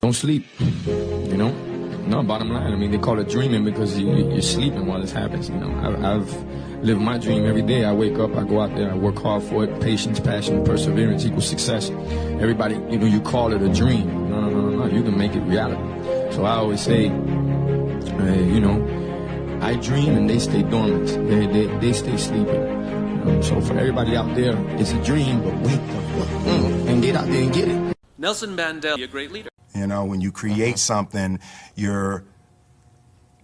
Don't sleep, you know? No, bottom line, I mean, they call it dreaming because you're sleeping while this happens, you know? I've lived my dream every day. I wake up, I go out there, I work hard for it. Patience, passion, perseverance equals success. Everybody, you know, you call it a dream. No, you can make it reality. So I always say, you know, I dream and they stay dormant. They stay sleeping. So for everybody out there, it's a dream, but wake the fuck up and get out there and get it. Nelson Mandela, a great leader. You know, when you create something, you're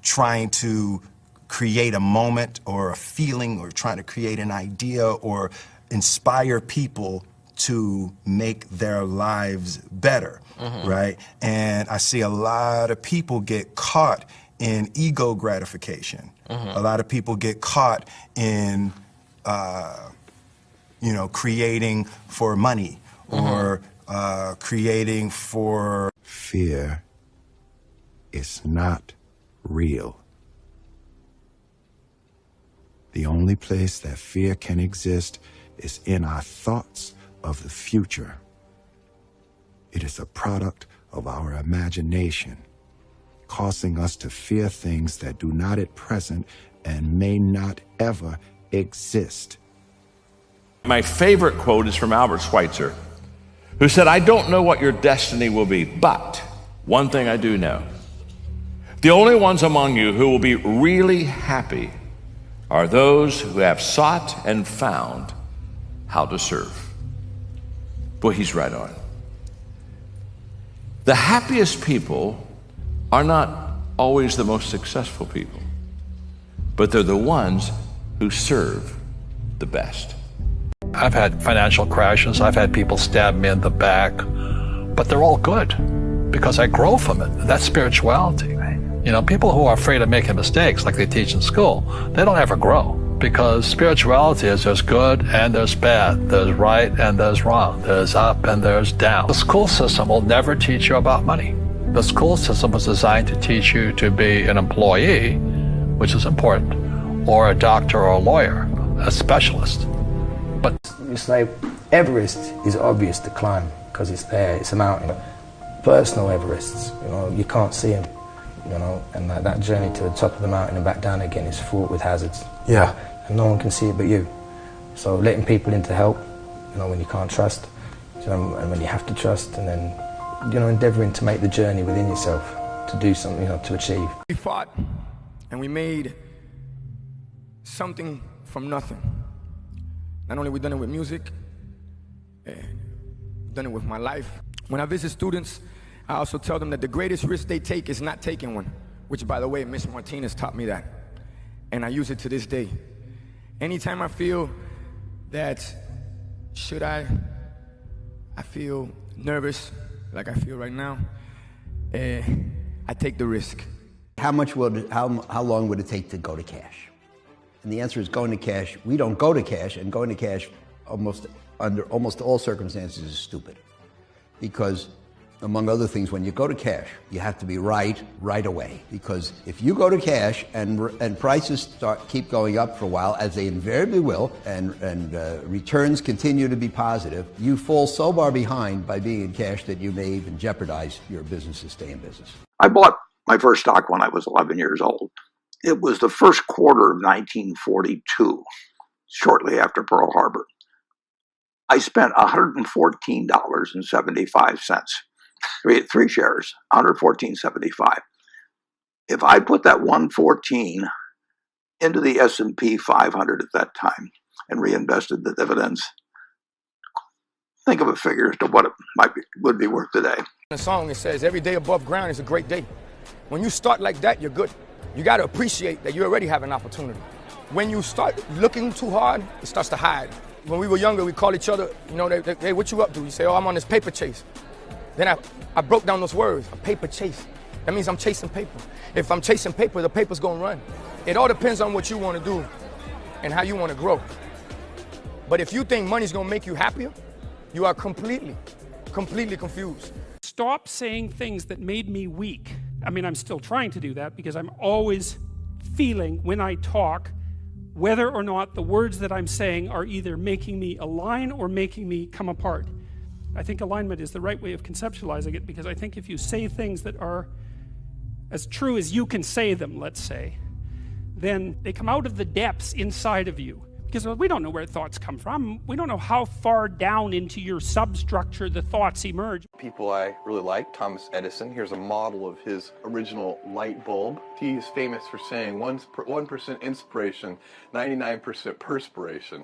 trying to create a moment or a feeling, or trying to create an idea or inspire people to make their lives better, right? And I see a lot of people get caught in ego gratification. A lot of people get caught in, you know, creating for money or creating for... Fear is not real. The only place that fear can exist is in our thoughts of the future. It is a product of our imagination, causing us to fear things that do not at present and may not ever exist. My favorite quote is from Albert Schweitzer, who said, "I don't know what your destiny will be, but one thing I do know. The only ones among you who will be really happy are those who have sought and found how to serve." Boy, he's right on. The happiest people are not always the most successful people, but they're the ones who serve the best. I've had financial crashes, I've had people stab me in the back, but they're all good because I grow from it. That's spirituality. You know, people who are afraid of making mistakes, like they teach in school, they don't ever grow, because spirituality is there's good and there's bad, there's right and there's wrong, there's up and there's down. The school system will never teach you about money. The school system was designed to teach you to be an employee, which is important, or a doctor or a lawyer, a specialist. But it's like Everest is obvious to climb because it's there, it's a mountain. Personal Everests, you know, you can't see them, you know, and that journey to the top of the mountain and back down again is fraught with hazards. Yeah. And no one can see it but you. So letting people in to help, you know, when you can't trust, you know, and when you have to trust, and then, you know, endeavouring to make the journey within yourself to do something, you know, to achieve. We fought and we made something from nothing. Not only we done it with music, done it with my life. When I visit students, I also tell them that the greatest risk they take is not taking one, which, by the way, Miss Martinez taught me that, and I use it to this day. Anytime I feel that, I feel nervous, like I feel right now, I take the risk. How long would it take to go to cash? And the answer is going to cash. We don't go to cash, and going to cash under almost all circumstances is stupid. Because, among other things, when you go to cash, you have to be right away. Because if you go to cash and prices keep going up for a while, as they invariably will, and returns continue to be positive, you fall so far behind by being in cash that you may even jeopardize your business to stay in business. I bought my first stock when I was 11 years old. It was the first quarter of 1942, shortly after Pearl Harbor. I spent $114.75. Three shares, $114.75. If I put that $114 into the S&P 500 at that time and reinvested the dividends, think of a figure as to what it would be worth today. In the song, it says, every day above ground is a great day. When you start like that, you're good. You got to appreciate that you already have an opportunity. When you start looking too hard, it starts to hide. When we were younger, we call each other, you know, hey, what you up to? You say, oh, I'm on this paper chase. Then I broke down those words, a paper chase. That means I'm chasing paper. If I'm chasing paper, the paper's going to run. It all depends on what you want to do and how you want to grow. But if you think money's going to make you happier, you are completely confused. Stop saying things that made me weak. I mean, I'm still trying to do that because I'm always feeling when I talk whether or not the words that I'm saying are either making me align or making me come apart. I think alignment is the right way of conceptualizing it, because I think if you say things that are as true as you can say them, let's say, then they come out of the depths inside of you. Because we don't know where thoughts come from. We don't know how far down into your substructure the thoughts emerge. People I really like, Thomas Edison. Here's a model of his original light bulb. He is famous for saying 1% inspiration, 99% perspiration.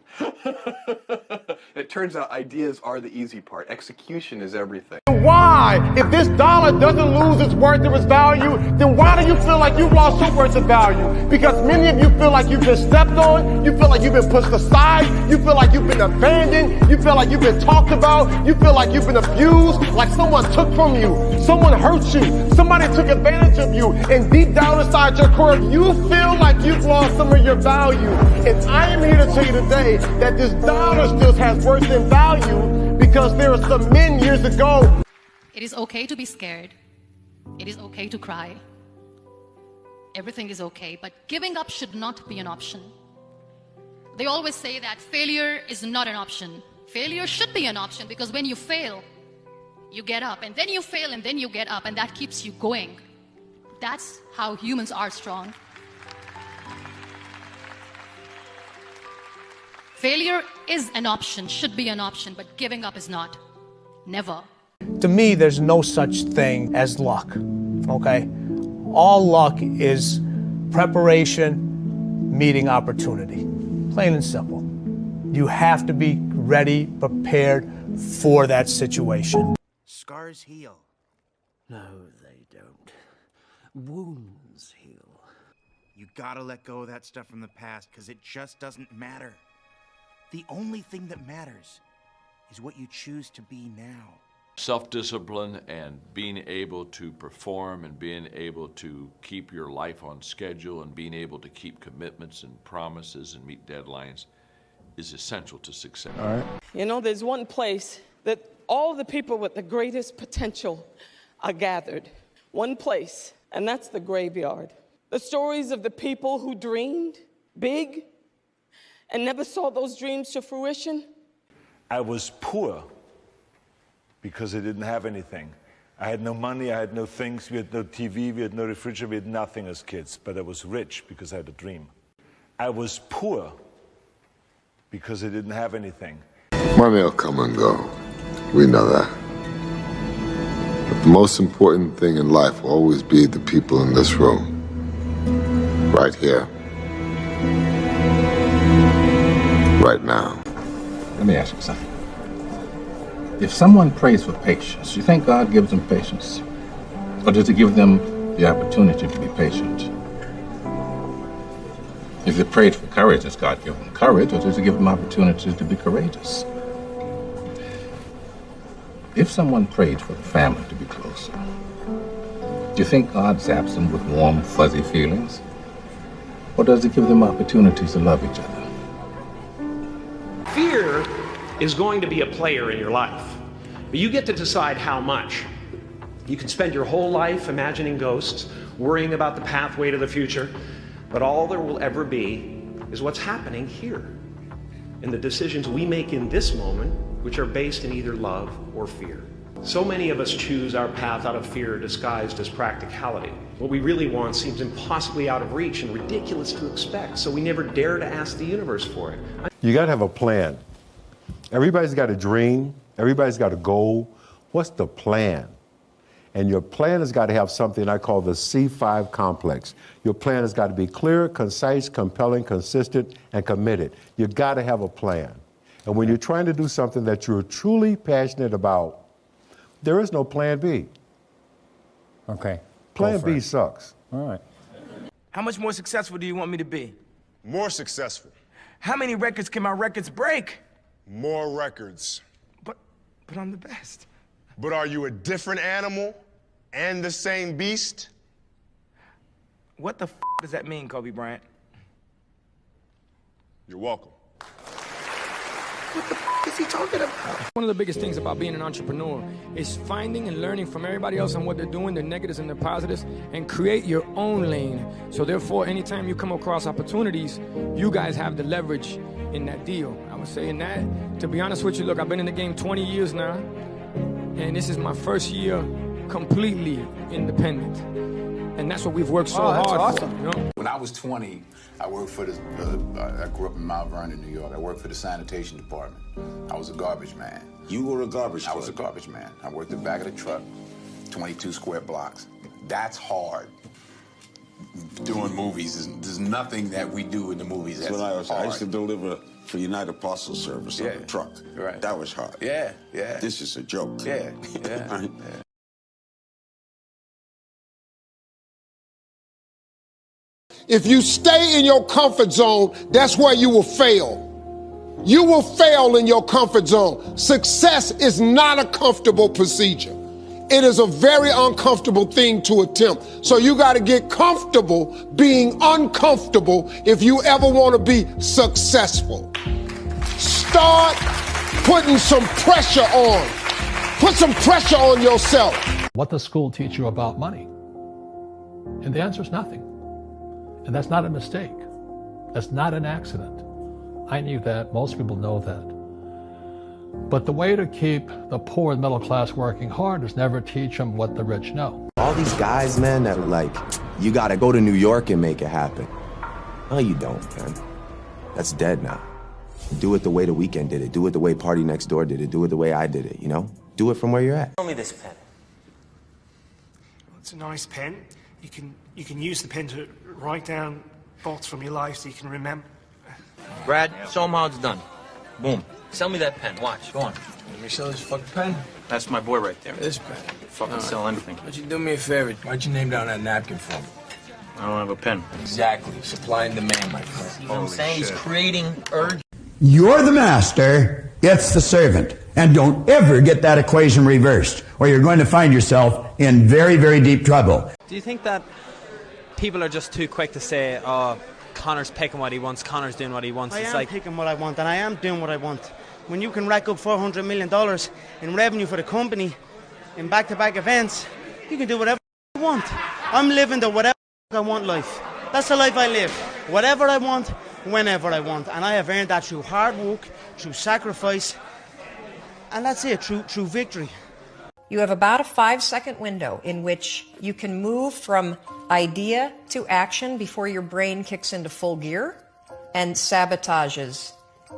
It turns out ideas are the easy part. Execution is everything. Why? If this dollar doesn't lose its worth or its value, then why do you feel like you've lost your worth of value? Because many of you feel like you've been stepped on, you feel like you've been pushed aside, you feel like you've been abandoned, you feel like you've been talked about, you feel like you've been abused, like someone took from you, someone hurt you, somebody took advantage of you, and deep down inside your core, you feel like you've lost some of your value. And I am here to tell you today that this dollar still has worth and value, because there are some men years ago. It is okay to be scared. It is okay to cry. Everything is okay, but giving up should not be an option. They always say that failure is not an option. Failure should be an option, because when you fail, you get up, and then you fail, and then you get up, and that keeps you going. That's how humans are strong. Failure is an option, should be an option, but giving up is not. Never. To me, there's no such thing as luck, okay? All luck is preparation meeting opportunity, plain and simple. You have to be ready, prepared for that situation. Scars heal. No, they don't. Wounds heal. You gotta let go of that stuff from the past, because it just doesn't matter. The only thing that matters is what you choose to be now. Self-discipline and being able to perform and being able to keep your life on schedule and being able to keep commitments and promises and meet deadlines is essential to success. All right. You know, there's one place that all the people with the greatest potential are gathered. One place, and that's the graveyard. The stories of the people who dreamed big and never saw those dreams to fruition. I was poor because I didn't have anything. I had no money, I had no things, we had no TV, we had no refrigerator, we had nothing as kids, but I was rich because I had a dream. I was poor because I didn't have anything. Money will come and go, we know that. But the most important thing in life will always be the people in this room, right here, right now. Let me ask you something. If someone prays for patience, do you think God gives them patience? Or does he give them the opportunity to be patient? If they prayed for courage, does God give them courage, or does he give them opportunities to be courageous? If someone prayed for the family to be closer, do you think God zaps them with warm, fuzzy feelings? Or does he give them opportunities to love each other? Fear is going to be a player in your life, but you get to decide how much. You can spend your whole life imagining ghosts, worrying about the pathway to the future, but all there will ever be is what's happening here, and the decisions we make in this moment, which are based in either love or fear. So many of us choose our path out of fear disguised as practicality. What we really want seems impossibly out of reach and ridiculous to expect, so we never dare to ask the universe for it. You gotta have a plan. Everybody's got a dream, everybody's got a goal. What's the plan? And your plan has got to have something I call the C5 complex. Your plan has got to be clear, concise, compelling, consistent, and committed. You've got to have a plan. And when you're trying to do something that you're truly passionate about, there is no plan B. Okay. Plan B sucks. All right. How much more successful do you want me to be? More successful. How many records can my records break? More records. But I'm the best. But are you a different animal and the same beast? What the does that mean, Kobe Bryant? You're welcome. What the is he talking about? One of the biggest things about being an entrepreneur is finding and learning from everybody else on what they're doing, their negatives and their positives, and create your own lane. So therefore, anytime you come across opportunities, you guys have the leverage in that deal. I would say in that, to be honest with you, look, I've been in the game 20 years now. And this is my first year completely independent. And that's what we've worked so hard for. You know? When I was 20, I worked for I grew up in Mount Vernon, New York. I worked for the sanitation department. I was a garbage man. You were a garbage man? I was a garbage man. I worked the back of the truck, 22 square blocks. That's hard. Doing movies, there's nothing that we do in the movies that's hard. I used to deliver for United Parcel Service on a truck. Right. That was hard. Yeah. This is a joke. Yeah. If you stay in your comfort zone, that's where you will fail. You will fail in your comfort zone. Success is not a comfortable procedure. It is a very uncomfortable thing to attempt. So you got to get comfortable being uncomfortable if you ever want to be successful. Start putting some pressure on. Put some pressure on yourself. What does school teach you about money? And the answer is nothing. And that's not a mistake. That's not an accident. I knew that. Most people know that. But the way to keep the poor and middle class working hard is never teach them what the rich know. All these guys, man, that are like, you gotta go to New York and make it happen. No, you don't, man. That's dead now. Do it the way The Weeknd did it. Do it the way Party Next Door did it. Do it the way I did it, you know? Do it from where you're at. Show me this pen. It's a nice pen. You can use the pen to write down thoughts from your life so you can remember. Brad, show him how it's done. Boom. Sell me that pen. Watch. Go on. Let me sell this fucking pen. That's my boy right there. This pen. Fucking sell anything. Why'd you do me a favor? Why'd you name down that napkin for me? I don't have a pen. Exactly. Supply and demand, my friend. You know what I'm saying? He's creating urge. You're the master, it's the servant. And don't ever get that equation reversed, or you're going to find yourself in very, very deep trouble. Do you think that people are just too quick to say, oh, Connor's picking what he wants, Connor's doing what he wants? I am picking what I want, and I am doing what I want. When you can rack up $400 million in revenue for the company in back-to-back events, you can do whatever you want. I'm living the whatever I want life. That's the life I live. Whatever I want, whenever I want. And I have earned that through hard work, through sacrifice, and that's it, through victory. You have about a 5-second window in which you can move from idea to action before your brain kicks into full gear and sabotages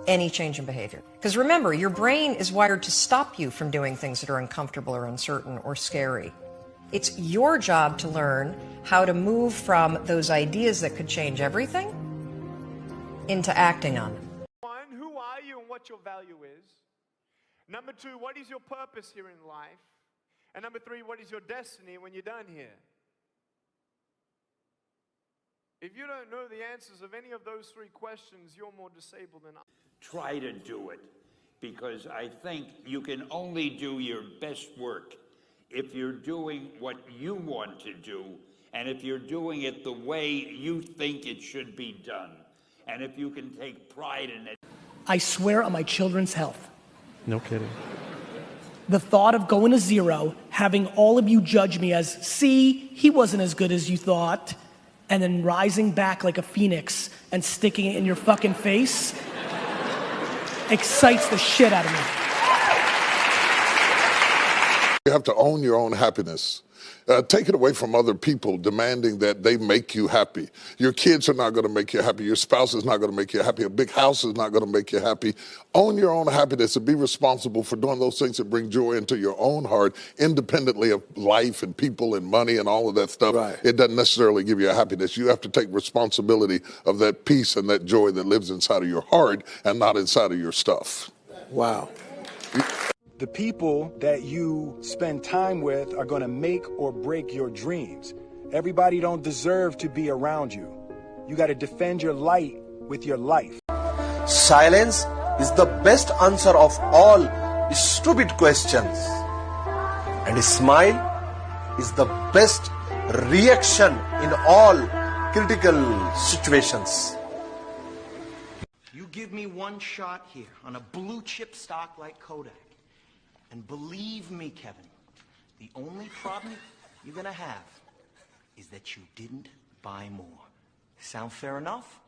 any change in behavior. Because remember, your brain is wired to stop you from doing things that are uncomfortable or uncertain or scary. It's your job to learn how to move from those ideas that could change everything into acting on them. One, who are you and what your value is? Number two, what is your purpose here in life? And number three, what is your destiny when you're done here? If you don't know the answers of any of those three questions, you're more disabled than I. Try to do it, because I think you can only do your best work if you're doing what you want to do, and if you're doing it the way you think it should be done, and if you can take pride in it. I swear on my children's health. No kidding. The thought of going to zero, having all of you judge me as, see, he wasn't as good as you thought, and then rising back like a phoenix and sticking it in your fucking face excites the shit out of me. You have to own your own happiness. Take it away from other people demanding that they make you happy. Your kids are not going to make you happy. Your spouse is not going to make you happy. A big house is not going to make you happy. Own your own happiness and be responsible for doing those things that bring joy into your own heart, independently of life and people and money and all of that stuff. Right. It doesn't necessarily give you a happiness. You have to take responsibility of that peace and that joy that lives inside of your heart and not inside of your stuff. Wow. The people that you spend time with are going to make or break your dreams. Everybody don't deserve to be around you. You got to defend your light with your life. Silence is the best answer of all stupid questions. And a smile is the best reaction in all critical situations. You give me one shot here on a blue chip stock like Kodak. And believe me, Kevin, the only problem you're gonna have is that you didn't buy more. Sound fair enough?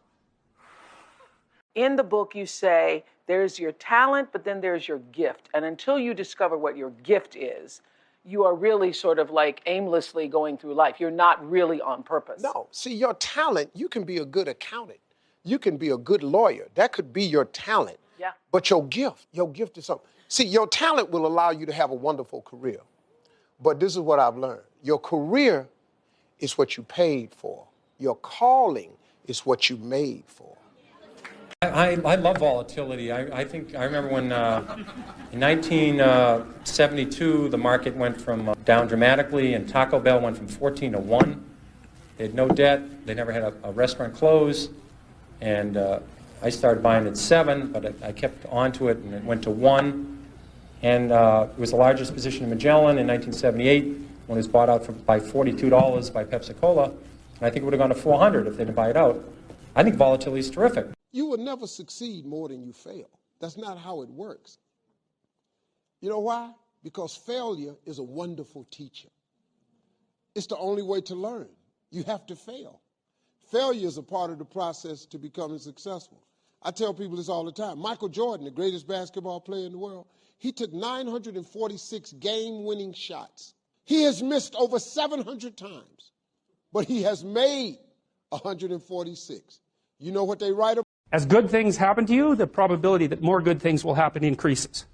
In the book, you say there's your talent, but then there's your gift. And until you discover what your gift is, you are really sort of like aimlessly going through life. You're not really on purpose. No. See, your talent, you can be a good accountant. You can be a good lawyer. That could be your talent. Yeah. But your gift is something. See, your talent will allow you to have a wonderful career. But this is what I've learned. Your career is what you paid for. Your calling is what you made for. I love volatility. I remember when in 1972 the market went from down dramatically, and Taco Bell went from 14 to 1. They had no debt. They never had a restaurant close, and I started buying at 7, but I kept on to it, and it went to 1. And it was the largest position in Magellan in 1978 when it was bought out by $42 by Pepsi-Cola, and I think it would have gone to 400 if they didn't buy it out. I think volatility is terrific. You will never succeed more than you fail. That's not how it works. You know why? Because failure is a wonderful teacher. It's the only way to learn. You have to fail. Failure is a part of the process to becoming successful. I tell people this all the time. Michael Jordan, the greatest basketball player in the world, he took 946 game-winning shots. He has missed over 700 times, but he has made 146. You know what they write about? As good things happen to you, the probability that more good things will happen increases.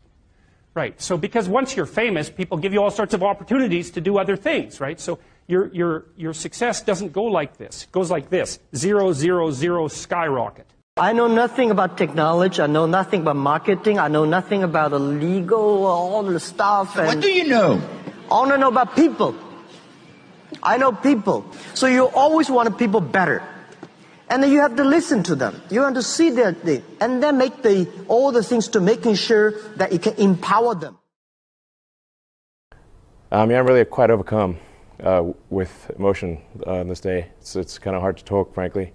Right. So because once you're famous, people give you all sorts of opportunities to do other things, right? So your success doesn't go like this. It goes like this. 0, 0, 0, skyrocket. I know nothing about technology. I know nothing about marketing. I know nothing about the legal, all the stuff. And what do you know? I want to know about people. I know people. So you always want people better. And then you have to listen to them. You have to see their thing. And then make all the things to making sure that you can empower them. I'm really quite overcome with emotion on this day. It's kind of hard to talk, frankly.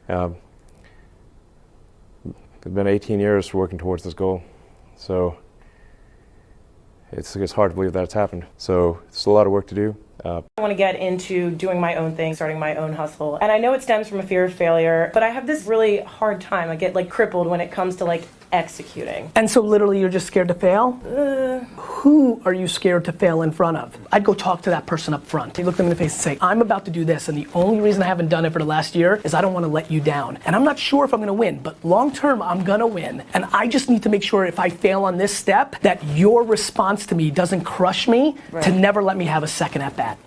It's been 18 years working towards this goal. So it's hard to believe that it's happened. So it's a lot of work to do. I want to get into doing my own thing, starting my own hustle. And I know it stems from a fear of failure, but I have this really hard time. I get crippled when it comes to executing. And so literally you're just scared to fail? Who are you scared to fail in front of? I'd go talk to that person up front. You look them in the face and say, I'm about to do this, and the only reason I haven't done it for the last year is I don't want to let you down. And I'm not sure if I'm going to win, but long term I'm going to win. And I just need to make sure if I fail on this step that your response to me doesn't crush me to never let me have a second at bat.